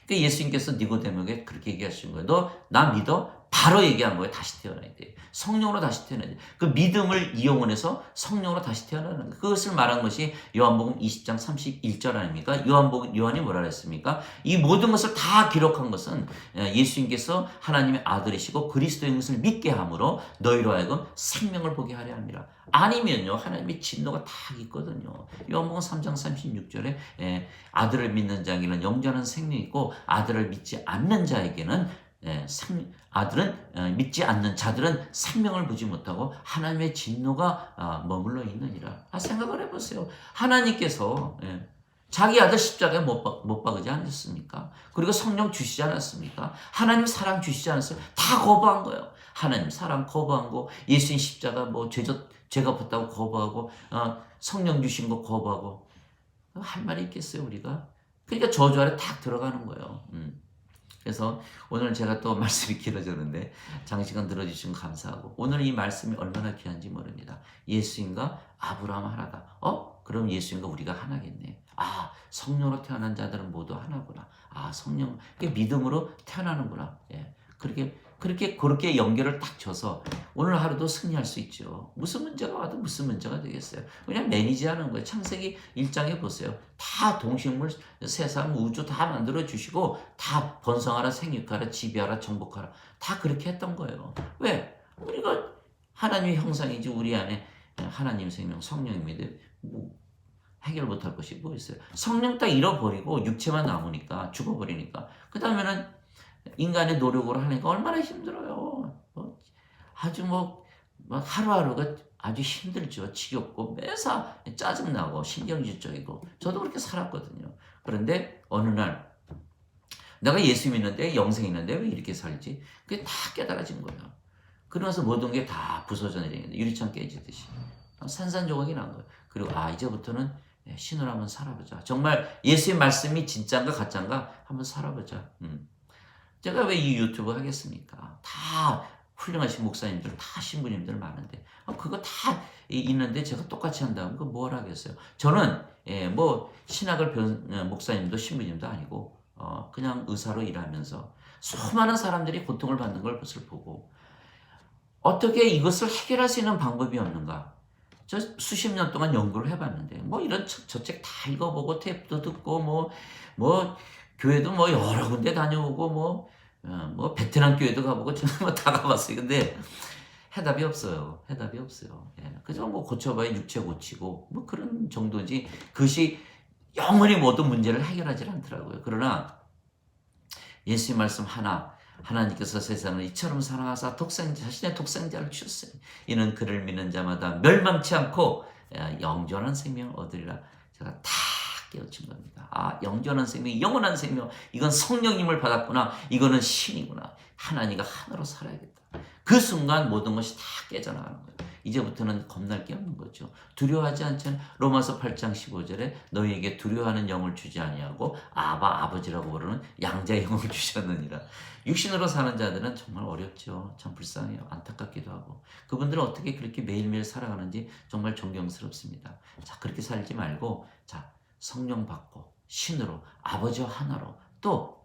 그러니까 예수님께서 니고데모에게 그렇게 얘기하신 거예요. 너 나 믿어? 바로 얘기한 거예요. 다시 태어나야 돼. 성령으로 다시 태어나야 돼. 그 믿음을 이용해서 성령으로 다시 태어나는 거예요. 그것을 말한 것이 요한복음 20장 31절 아닙니까? 요한이 뭐라 그랬습니까? 이 모든 것을 다 기록한 것은 예수님께서 하나님의 아들이시고 그리스도인 것을 믿게 함으로 너희로 하여금 생명을 보게 하려 함이라. 아니면요. 하나님의 진노가 다 있거든요. 요한복음 3장 36절에 아들을 믿는 자에게는 영원한 생명이 있고 아들을 믿지 않는 자에게는 아들은 믿지 않는 자들은 생명을 보지 못하고 하나님의 진노가 머물러 있느니라. 생각을 해보세요. 하나님께서 자기 아들 십자가에 못 박으지 않았습니까? 그리고 성령 주시지 않았습니까? 하나님 사랑 주시지 않았어요? 다 거부한 거예요. 하나님 사랑 거부한 거, 예수님 십자가 죄가 붙다고 거부하고 성령 주신 거 거부하고 할 말이 있겠어요 우리가? 그러니까 저주 아래 탁 들어가는 거예요. 그래서 오늘 제가 또 말씀이 길어졌는데 장시간 들어주시면 감사하고, 오늘 이 말씀이 얼마나 귀한지 모릅니다. 예수님과 아브라함 하나다. 그럼 예수님과 우리가 하나겠네. 성령으로 태어난 자들은 모두 하나구나. 성령, 믿음으로 태어나는구나. 예. 그렇게 연결을 딱 줘서 오늘 하루도 승리할 수 있죠. 무슨 문제가 와도 무슨 문제가 되겠어요. 그냥 매니지하는 거예요. 창세기 1장에 보세요. 다 동식물, 세상, 우주 다 만들어 주시고 다 번성하라, 생육하라, 지배하라, 정복하라. 다 그렇게 했던 거예요. 왜? 우리가 하나님의 형상이지, 우리 안에 하나님 생명, 성령입니다. 해결 못할 것이 뭐 있어요. 성령 딱 잃어버리고 육체만 남으니까, 죽어버리니까, 그 다음에는 인간의 노력으로 하니까 얼마나 힘들어요. 아주 하루하루가 아주 힘들죠. 지겹고 매사 짜증나고 신경질적이고, 저도 그렇게 살았거든요. 그런데 어느 날 내가 예수 믿는데, 영생 있는데 왜 이렇게 살지? 그게 다 깨달아진 거예요. 그러면서 모든 게 다 부서져 내리는데 유리창 깨지듯이 산산조각이 난 거예요. 그리고 이제부터는 신으로 한번 살아보자. 정말 예수의 말씀이 진짜인가 가짜인가 한번 살아보자. 제가 왜 이 유튜브 하겠습니까? 다 훌륭하신 목사님들, 다 신부님들 많은데, 그거 다 있는데 제가 똑같이 한다면 그거 뭘 하겠어요? 저는 신학을 목사님도 신부님도 아니고 그냥 의사로 일하면서 수많은 사람들이 고통을 받는 것을 보고, 어떻게 이것을 해결할 수 있는 방법이 없는가? 저 수십 년 동안 연구를 해봤는데, 이런 저책 다 읽어보고 탭도 듣고 교회도 여러 군데 다녀오고 베트남 교회도 가보고 정말 다 가봤어요. 근데 해답이 없어요. 해답이 없어요. 예. 그저 고쳐봐야 육체 고치고 그런 정도지, 그것이 영원히 모든 문제를 해결하지 않더라고요. 그러나 예수의 말씀 하나님께서 세상을 이처럼 사랑하사 자신의 독생자를 주셨어요. 이는 그를 믿는 자마다 멸망치 않고 영원한 생명을 얻으리라. 제가 다 깨우친 겁니다. 영원한 생명, 영원한 생명, 이건 성령님을 받았구나. 이거는 신이구나. 하나님과 하나로 살아야겠다. 그 순간 모든 것이 다 깨져나가는 거예요. 이제부터는 겁날 게 없는 거죠. 두려워하지 않잖아요. 로마서 8장 15절에 너희에게 두려워하는 영을 주지 아니하고 아버지라고 부르는 양자의 영을 주셨느니라. 육신으로 사는 자들은 정말 어렵죠. 참 불쌍해요. 안타깝기도 하고. 그분들은 어떻게 그렇게 매일매일 살아가는지 정말 존경스럽습니다. 자, 그렇게 살지 말고, 성령 받고 신으로, 아버지와 하나로, 또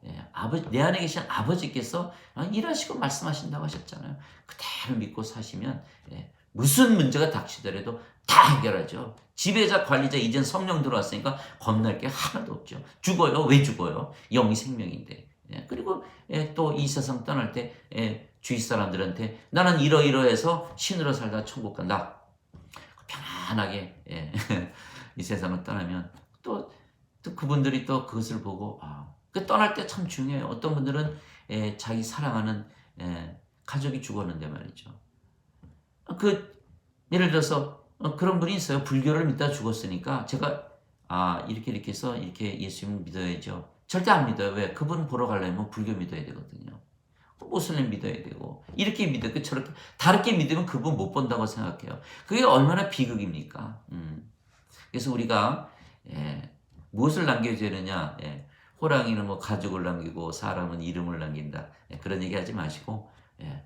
내 안에 계신 아버지께서 일하시고 말씀하신다고 하셨잖아요. 그대로 믿고 사시면 무슨 문제가 닥치더라도 다 해결하죠. 지배자, 관리자, 이젠 성령 들어왔으니까 겁날 게 하나도 없죠. 죽어요. 왜 죽어요? 영이 생명인데. 그리고 또 이 세상 떠날 때 주위 사람들한테 나는 이러이러해서 신으로 살다 천국 간다. 편안하게 이 세상을 떠나면 또 그분들이 또 그것을 보고 그 떠날 때 참 중요해요. 어떤 분들은 자기 사랑하는 가족이 죽었는데 말이죠. 예를 들어서 그런 분이 있어요. 불교를 믿다 죽었으니까 제가 이렇게 해서 이렇게 예수님을 믿어야죠. 절대 안 믿어요. 왜? 그분 보러 가려면 불교 믿어야 되거든요. 모슬림 믿어야 되고, 이렇게 믿고 저렇게 다르게 믿으면 그분 못 본다고 생각해요. 그게 얼마나 비극입니까? 그래서 우리가 무엇을 남겨줘야 되느냐? 호랑이는 가족을 남기고 사람은 이름을 남긴다. 그런 얘기 하지 마시고,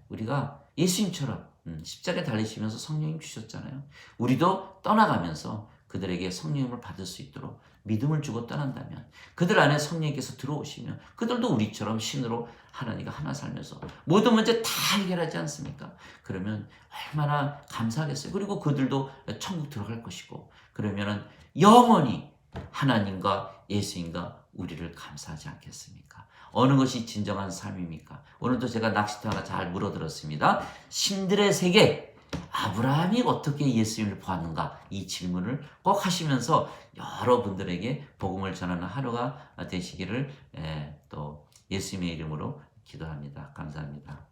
우리가 예수님처럼 십자가에 달리시면서 성령님 주셨잖아요. 우리도 떠나가면서 그들에게 성령님을 받을 수 있도록 믿음을 주고 떠난다면, 그들 안에 성령님께서 들어오시면 그들도 우리처럼 신으로 하나님과 하나 살면서 모든 문제 다 해결하지 않습니까? 그러면 얼마나 감사하겠어요. 그리고 그들도 천국 들어갈 것이고, 그러면은 영원히 하나님과 예수님과 우리를 감사하지 않겠습니까? 어느 것이 진정한 삶입니까? 오늘도 제가 낚시터 하나 잘 물어들었습니다. 신들의 세계, 아브라함이 어떻게 예수님을 보았는가? 이 질문을 꼭 하시면서 여러분들에게 복음을 전하는 하루가 되시기를 또 예수님의 이름으로 기도합니다. 감사합니다.